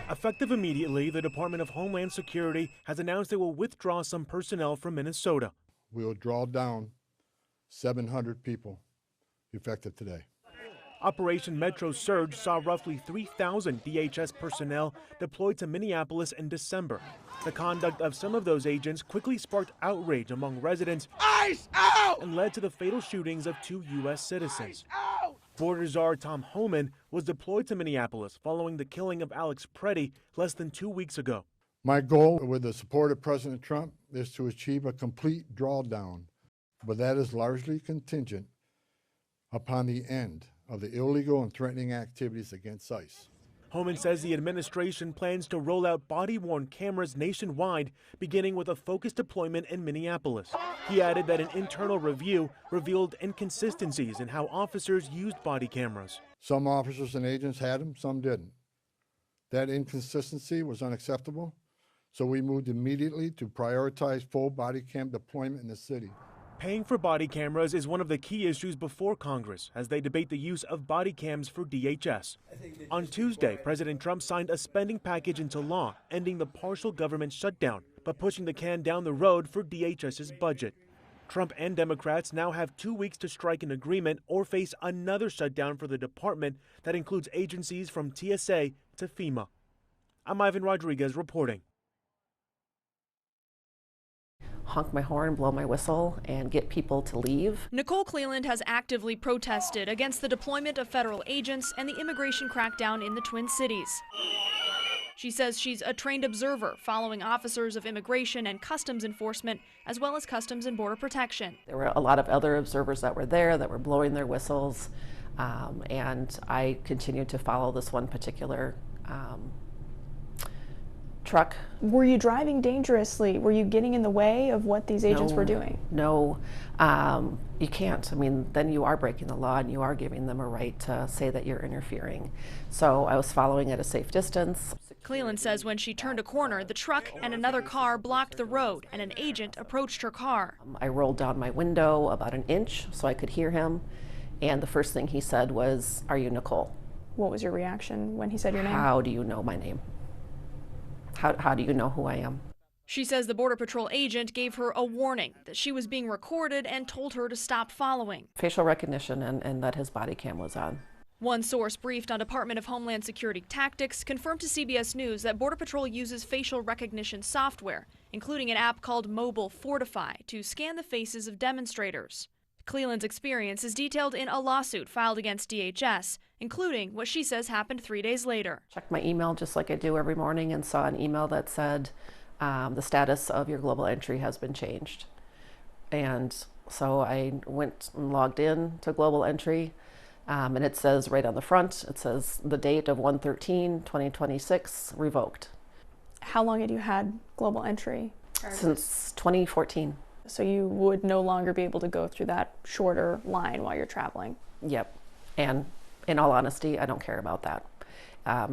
Effective immediately, the Department of Homeland Security has announced it will withdraw some personnel from Minnesota. We will draw down 700 people effective today. Operation Metro Surge saw roughly 3,000 DHS personnel deployed to Minneapolis in December. The conduct of some of those agents quickly sparked outrage among residents and led to the fatal shootings of 2 U.S. citizens. Border Czar Tom Homan was deployed to Minneapolis following the killing of Alex Preddy less than 2 weeks ago. My goal with the support of President Trump is to achieve a complete drawdown, but that is largely contingent upon the end of the illegal and threatening activities against ICE. Homan says the administration plans to roll out body-worn cameras nationwide, beginning with a focused deployment in Minneapolis. He added that an internal review revealed inconsistencies in how officers used body cameras. Some officers and agents had them, some didn't. That inconsistency was unacceptable, so we moved immediately to prioritize full body cam deployment in the city. Paying for body cameras is one of the key issues before Congress as they debate the use of body cams for DHS. On Tuesday, President Trump signed a spending package into law, ending the partial government shutdown, but pushing the can down the road for DHS's budget. Trump and Democrats now have 2 weeks to strike an agreement or face another shutdown for the department that includes agencies from TSA to FEMA. I'm Ivan Rodriguez reporting. Honk my horn, blow my whistle, and get people to leave. Nicole Cleland has actively protested against the deployment of federal agents and the immigration crackdown in the Twin Cities. She says she's a trained observer following officers of immigration and customs enforcement, as well as Customs and Border Protection. There were a lot of other observers that were there that were blowing their whistles, and I continued to follow this one particular truck. Were you driving dangerously? Were you getting in the way of what these agents were doing? No, you can't. I mean, then you are breaking the law and you are giving them a right to say that you're interfering. So I was following at a safe distance. Cleland says when she turned a corner, the truck and another car blocked the road and an agent approached her car. I rolled down my window about an inch so I could hear him, and the first thing he said was, "Are you Nicole?" What was your reaction when he said your name? How do you know my name? How do you know who I am? She says the Border Patrol agent gave her a warning that she was being recorded and told her to stop following. Facial recognition and that his body cam was on. One source briefed on Department of Homeland Security tactics confirmed to CBS News that Border Patrol uses facial recognition software, including an app called Mobile Fortify, to scan the faces of demonstrators. Cleland's experience is detailed in a lawsuit filed against DHS, including what she says happened 3 days later. Checked my email just like I do every morning and saw an email that said the status of your global entry has been changed. And so I went and logged in to global entry, and it says right on the front, it says the date of 1/13/2026 revoked. How long had you had global entry? Since 2014. So you would no longer be able to go through that shorter line while you're traveling? Yep. And in all honesty, I don't care about that.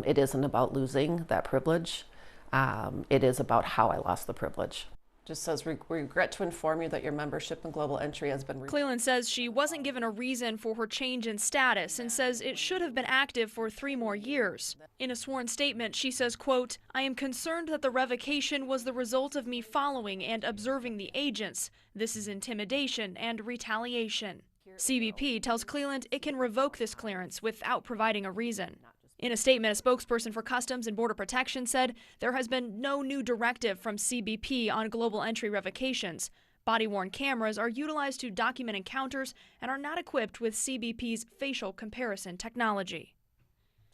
It isn't about losing that privilege. It is about how I lost the privilege. Just says, we regret to inform you that your membership in global entry has been... Cleland says she wasn't given a reason for her change in status and says it should have been active for 3 more years. In a sworn statement, she says, quote, "I am concerned that the revocation was the result of me following and observing the agents. This is intimidation and retaliation." CBP tells Cleland it can revoke this clearance without providing a reason. In a statement, a spokesperson for Customs and Border Protection said there has been no new directive from CBP on global entry revocations. Body-worn cameras are utilized to document encounters and are not equipped with CBP's facial comparison technology.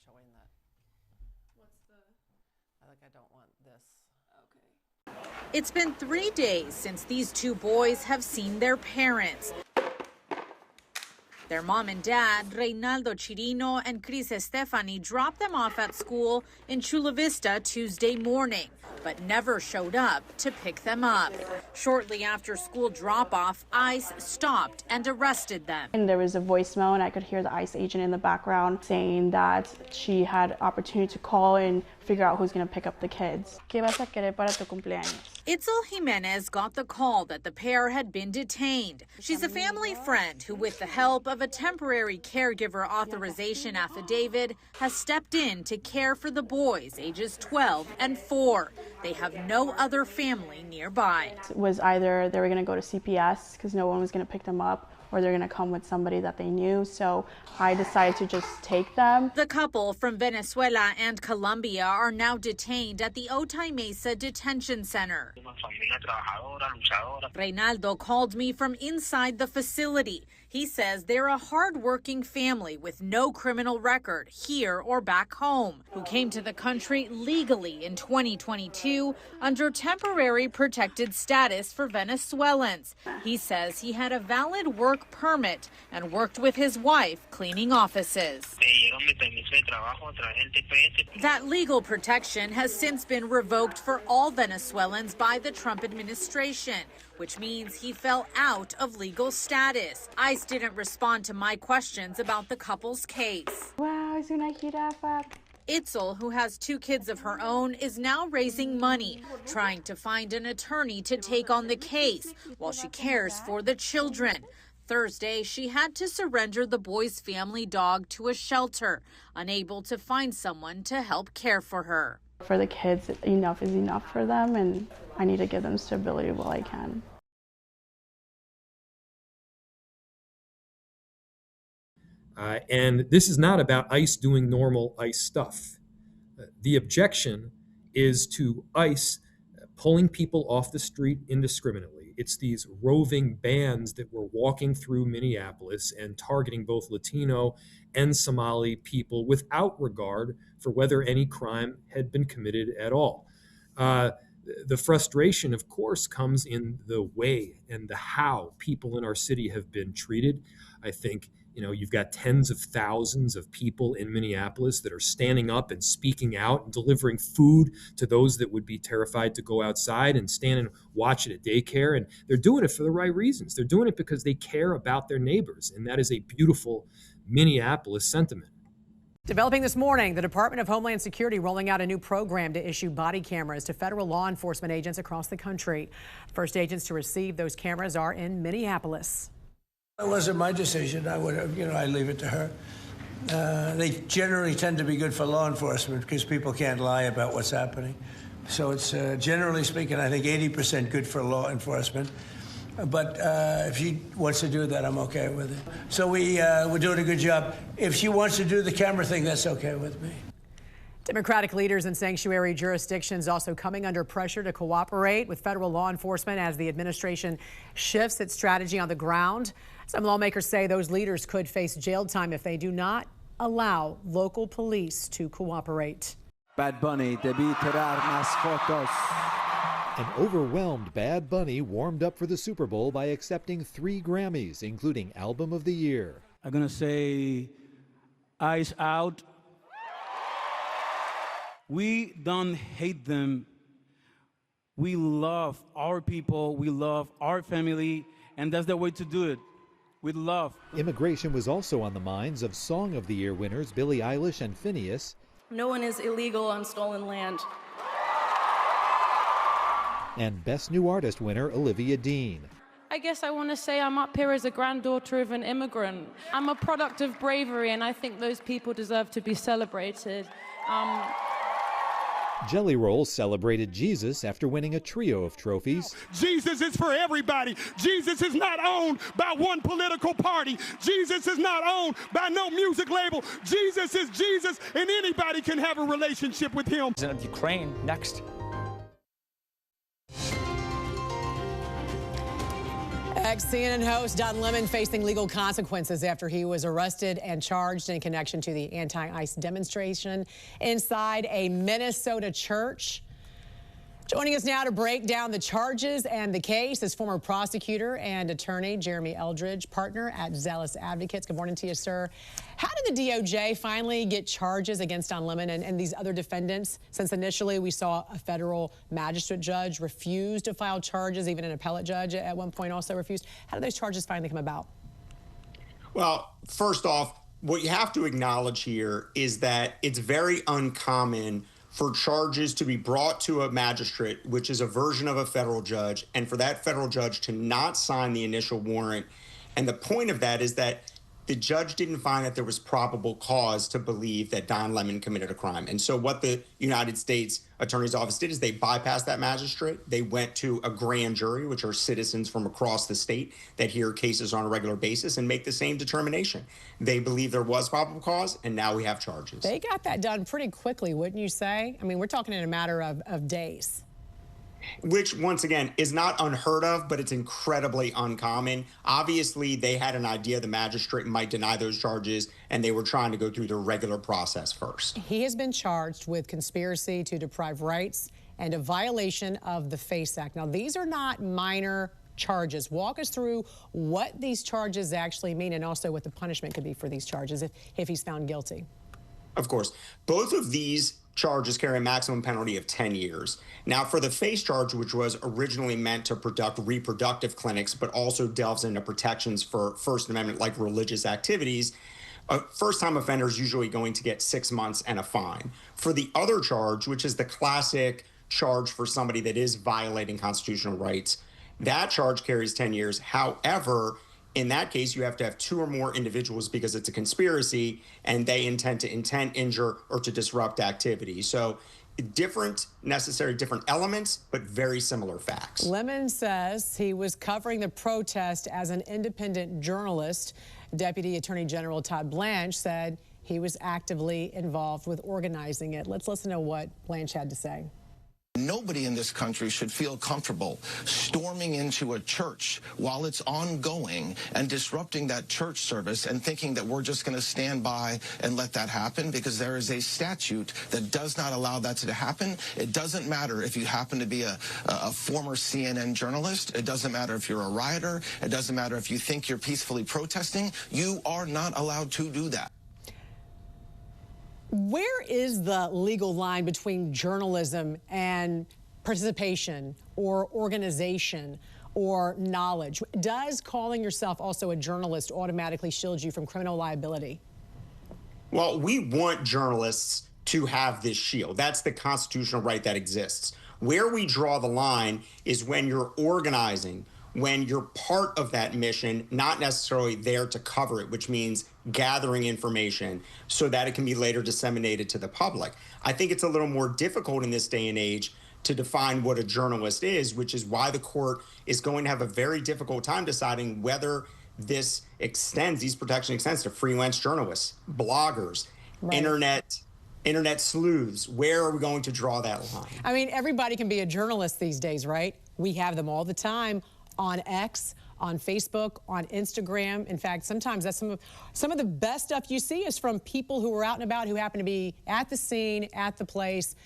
Showing that. I don't want this. Okay. It's been 3 days since these 2 boys have seen their parents. Their mom and dad, Reynaldo Chirino and Cris Estefani, dropped them off at school in Chula Vista Tuesday morning, but never showed up to pick them up. Shortly after school drop-off, ICE stopped and arrested them. And there was a voicemail, and I could hear the ICE agent in the background saying that she had opportunity to call and figure out who's going to pick up the kids. ¿Qué vas a querer para tu cumpleaños? Itzel Jimenez got the call that the pair had been detained. She's a family friend who, with the help of a temporary caregiver authorization affidavit, has stepped in to care for the boys ages 12 and 4. They have no other family nearby. It was either they were going to go to CPS because no one was going to pick them up, or they're going to come with somebody that they knew. So I decided to just take them. The couple from Venezuela and Colombia are now detained at the Otay Mesa Detention Center. Reynaldo called me from inside the facility. He says they're a hard-working family with no criminal record here or back home, who came to the country legally in 2022 under temporary protected status for Venezuelans. He says he had a valid work permit and worked with his wife cleaning offices. That legal protection has since been revoked for all Venezuelans by the Trump administration, which means he fell out of legal status. ICE didn't respond to my questions about the couple's case. Wow, Itzel, who has 2 kids of her own, is now raising money, trying to find an attorney to take on the case while she cares for the children. Thursday, she had to surrender the boys' family dog to a shelter, unable to find someone to help care for her. For the kids, enough is enough for them, and I need to give them stability while I can. And this is not about ICE doing normal ICE stuff. The objection is to ICE pulling people off the street indiscriminately. It's these roving bands that were walking through Minneapolis and targeting both Latino and Somali people without regard for whether any crime had been committed at all. The frustration, of course, comes in the way and the how people in our city have been treated. I think you've got tens of thousands of people in Minneapolis that are standing up and speaking out and delivering food to those that would be terrified to go outside and stand and watch it at daycare. And they're doing it for the right reasons. They're doing it because they care about their neighbors. And that is a beautiful Minneapolis sentiment. Developing this morning, the Department of Homeland Security rolling out a new program to issue body cameras to federal law enforcement agents across the country. First agents to receive those cameras are in Minneapolis. It wasn't my decision. I would have, I leave it to her. They generally tend to be good for law enforcement because people can't lie about what's happening. So it's generally speaking, I think 80% good for law enforcement. But if she wants to do that, I'm okay with it. So we're doing a good job. If she wants to do the camera thing, that's okay with me. Democratic leaders in sanctuary jurisdictions also coming under pressure to cooperate with federal law enforcement as the administration shifts its strategy on the ground. Some lawmakers say those leaders could face jail time if they do not allow local police to cooperate. Bad Bunny, debí tirar más fotos. An overwhelmed Bad Bunny warmed up for the Super Bowl by accepting 3 Grammys, including Album of the Year. I'm gonna say, eyes out. We don't hate them. We love our people, we love our family, and that's the way to do it, with love. Immigration was also on the minds of Song of the Year winners Billie Eilish and Phineas. No one is illegal on stolen land. And Best New Artist winner Olivia Dean. I guess I want to say I'm up here as a granddaughter of an immigrant. I'm a product of bravery, and I think those people deserve to be celebrated. Jelly Roll celebrated Jesus after winning a trio of trophies. Jesus is for everybody. Jesus is not owned by one political party. Jesus is not owned by no music label. Jesus is Jesus, and anybody can have a relationship with him. President of Ukraine next. Ex-CNN host Don Lemon facing legal consequences after he was arrested and charged in connection to the anti-ICE demonstration inside a Minnesota church. Joining us now to break down the charges and the case is former prosecutor and attorney Jeremy Eldridge, partner at Zealous Advocates. Good morning to you, sir. How did the DOJ finally get charges against Don Lemon and these other defendants, since initially we saw a federal magistrate judge refuse to file charges, even an appellate judge at one point also refused? How did those charges finally come about? Well, first off, what you have to acknowledge here is that it's very uncommon for charges to be brought to a magistrate, which is a version of a federal judge, and for that federal judge to not sign the initial warrant. And the point of that is that the judge didn't find that there was probable cause to believe that Don Lemon committed a crime. And so what the United States Attorney's Office did is they bypassed that magistrate. They went to a grand jury, which are citizens from across the state that hear cases on a regular basis and make the same determination. They believe there was probable cause, and now we have charges. They got that done pretty quickly, wouldn't you say? I mean, we're talking in a matter of days. Which, once again, is not unheard of, but it's incredibly uncommon. Obviously, they had an idea the magistrate might deny those charges, and they were trying to go through the regular process first. He has been charged with conspiracy to deprive rights and a violation of the FACE Act. Now, these are not minor charges. Walk us through what these charges actually mean and also what the punishment could be for these charges if he's found guilty. Of course. Both of these charges carry a maximum penalty of 10 years. Now, for the FACE charge, which was originally meant to conduct reproductive clinics, but also delves into protections for First Amendment like religious activities, first-time offenders usually going to get 6 months and a fine. For the other charge, which is the classic charge for somebody that is violating constitutional rights, that charge carries 10 years. However, in that case, you have to have 2 or more individuals because it's a conspiracy and they intend to injure, or to disrupt activity. So different elements, but very similar facts. Lemon says he was covering the protest as an independent journalist. Deputy Attorney General Todd Blanche said he was actively involved with organizing it. Let's listen to what Blanche had to say. Nobody in this country should feel comfortable storming into a church while it's ongoing and disrupting that church service and thinking that we're just going to stand by and let that happen, because there is a statute that does not allow that to happen. It doesn't matter if you happen to be a former CNN journalist. It doesn't matter if you're a rioter. It doesn't matter if you think you're peacefully protesting. You are not allowed to do that. Where is the legal line between journalism and participation or organization or knowledge? Does calling yourself also a journalist automatically shield you from criminal liability? Well, we want journalists to have this shield. That's the constitutional right that exists. Where we draw the line is when you're organizing, when you're part of that mission, not necessarily there to cover it, which means gathering information so that it can be later disseminated to the public. I think it's a little more difficult in this day and age to define what a journalist is, which is why the court is going to have a very difficult time deciding whether these protection extends to freelance journalists, bloggers, right, internet sleuths. Where are we going to draw that line? I mean, everybody can be a journalist these days, right? We have them all the time on X, on Facebook, on Instagram. In fact, sometimes that's some of the best stuff you see is from people who are out and about, who happen to be at the scene, at the place,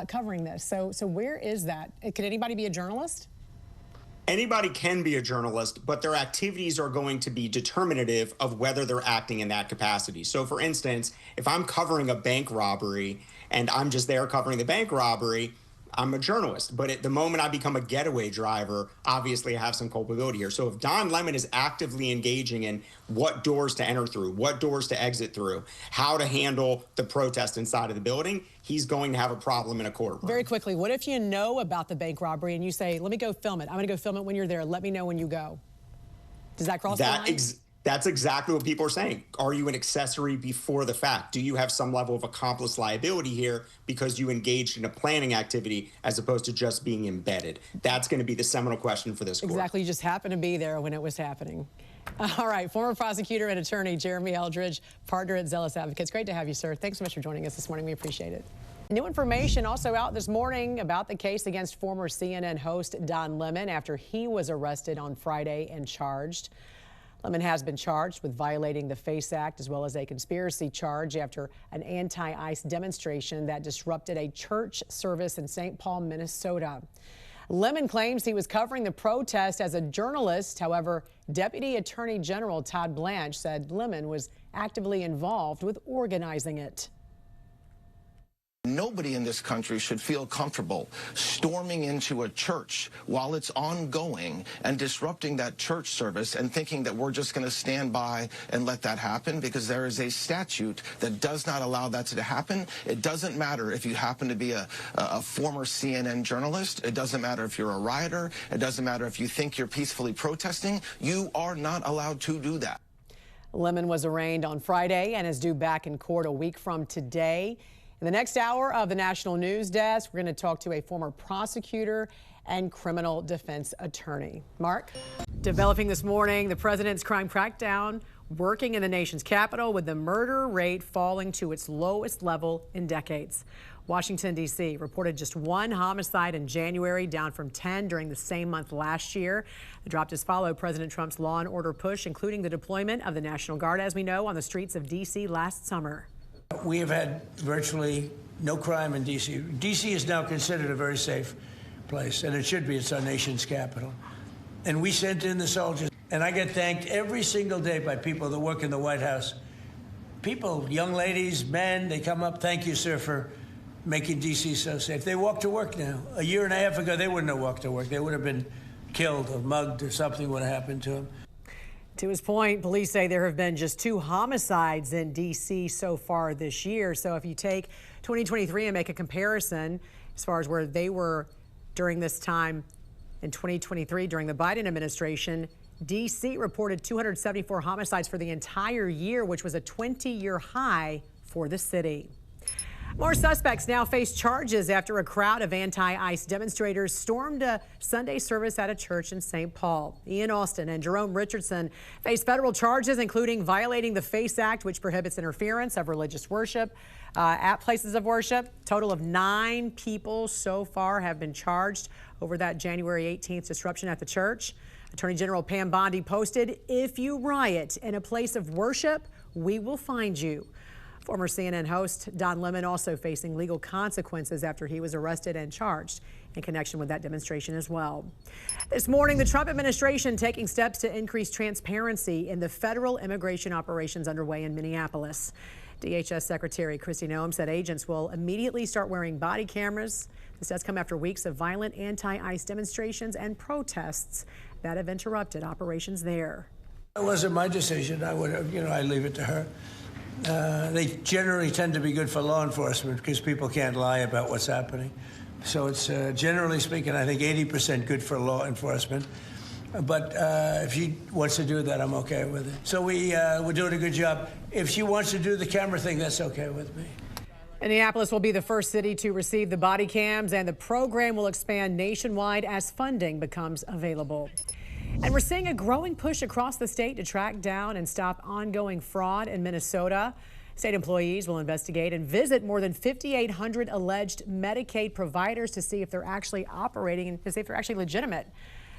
covering this. So where is that? Can anybody be a journalist? Anybody can be a journalist, but their activities are going to be determinative of whether they're acting in that capacity. So, for instance, if I'm covering a bank robbery and I'm just there covering the bank robbery, I'm a journalist. But at the moment I become a getaway driver, obviously I have some culpability here. So if Don Lemon is actively engaging in what doors to enter through, what doors to exit through, how to handle the protest inside of the building, he's going to have a problem in a courtroom. Very quickly, what if you know about the bank robbery and you say, let me go film it. I'm going to go film it when you're there. Let me know when you go. Does that cross the line? That's exactly what people are saying. Are you an accessory before the fact? Do you have some level of accomplice liability here because you engaged in a planning activity as opposed to just being embedded? That's going to be the seminal question for this court. Exactly. You just happened to be there when it was happening. All right. Former prosecutor and attorney Jeremy Eldridge, partner at WLOS Advocates. Great to have you, sir. Thanks so much for joining us this morning. We appreciate it. New information also out this morning about the case against former CNN host Don Lemon after he was arrested on Friday and charged. Lemon has been charged with violating the FACE Act as well as a conspiracy charge after an anti-ICE demonstration that disrupted a church service in St. Paul, Minnesota. Lemon claims he was covering the protest as a journalist. However, Deputy Attorney General Todd Blanche said Lemon was actively involved with organizing it. Nobody in this country should feel comfortable storming into a church while it's ongoing and disrupting that church service and thinking that we're just going to stand by and let that happen, because there is a statute that does not allow that to happen. It doesn't matter if you happen to be a former CNN journalist. It doesn't matter if you're a rioter. It doesn't matter if you think you're peacefully protesting. You are not allowed to do that. Lemon was arraigned on Friday and is due back in court a week from today. In the next hour of the National News Desk, we're going to talk to a former prosecutor and criminal defense attorney. Mark? Developing this morning, the president's crime crackdown working in the nation's capital, with the murder rate falling to its lowest level in decades. Washington, D.C. reported just 1 homicide in January, down from 10 during the same month last year. The drop has followed President Trump's law and order push, including the deployment of the National Guard, as we know, on the streets of D.C. last summer. We have had virtually no crime in D.C. D.C. is now considered a very safe place, and it should be. It's our nation's capital. And we sent in the soldiers, and I get thanked every single day by people that work in the White House. People, young ladies, men, they come up, thank you, sir, for making D.C. so safe. They walk to work now. A year and a half ago, they wouldn't have walked to work. They would have been killed or mugged, or something would have happened to them. To his point, police say there have been just 2 homicides in D.C. so far this year. So if you take 2023 and make a comparison as far as where they were during this time in 2023, during the Biden administration, D.C. reported 274 homicides for the entire year, which was a 20-year high for the city. More suspects now face charges after a crowd of anti-ICE demonstrators stormed a Sunday service at a church in St. Paul. Ian Austin and Jerome Richardson face federal charges, including violating the FACE Act, which prohibits interference of religious worship at places of worship. Total of 9 people so far have been charged over that January 18th disruption at the church. Attorney General Pam Bondi posted, "If you riot in a place of worship, we will find you." Former CNN host Don Lemon also facing legal consequences after he was arrested and charged in connection with that demonstration as well. This morning, the Trump administration taking steps to increase transparency in the federal immigration operations underway in Minneapolis. DHS Secretary Kristi Noem said agents will immediately start wearing body cameras. This does come after weeks of violent anti-ICE demonstrations and protests that have interrupted operations there. It wasn't my decision. I would have, I leave it to her. They generally tend to be good for law enforcement because people can't lie about what's happening. So it's, generally speaking, I think 80% good for law enforcement. But if she wants to do that, I'm okay with it. So we're doing a good job. If she wants to do the camera thing, that's okay with me. Minneapolis will be the first city to receive the body cams, and the program will expand nationwide as funding becomes available. And we're seeing a growing push across the state to track down and stop ongoing fraud in Minnesota. State employees will investigate and visit more than 5,800 alleged Medicaid providers to see if they're actually operating and to see if they're actually legitimate.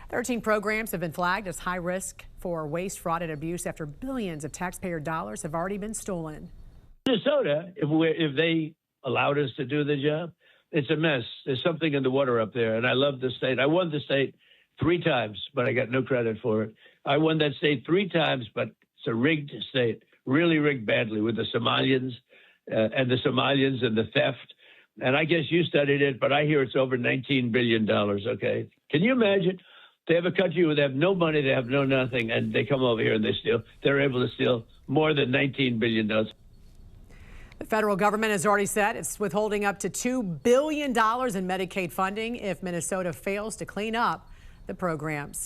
13 programs have been flagged as high risk for waste, fraud, and abuse after billions of taxpayer dollars have already been stolen. Minnesota, if they allowed us to do the job, it's a mess. There's something in the water up there, and I love the state. I won the state 3 times, but I got no credit for it. I won that state 3 times, but it's a rigged state, really rigged badly with the Somalians and the theft. And I guess you studied it, but I hear it's over $19 billion, okay? Can you imagine? They have a country where they have no money, they have no nothing, and they come over here and they steal. They're able to steal more than $19 billion. The federal government has already said it's withholding up to $2 billion in Medicaid funding if Minnesota fails to clean up the programs.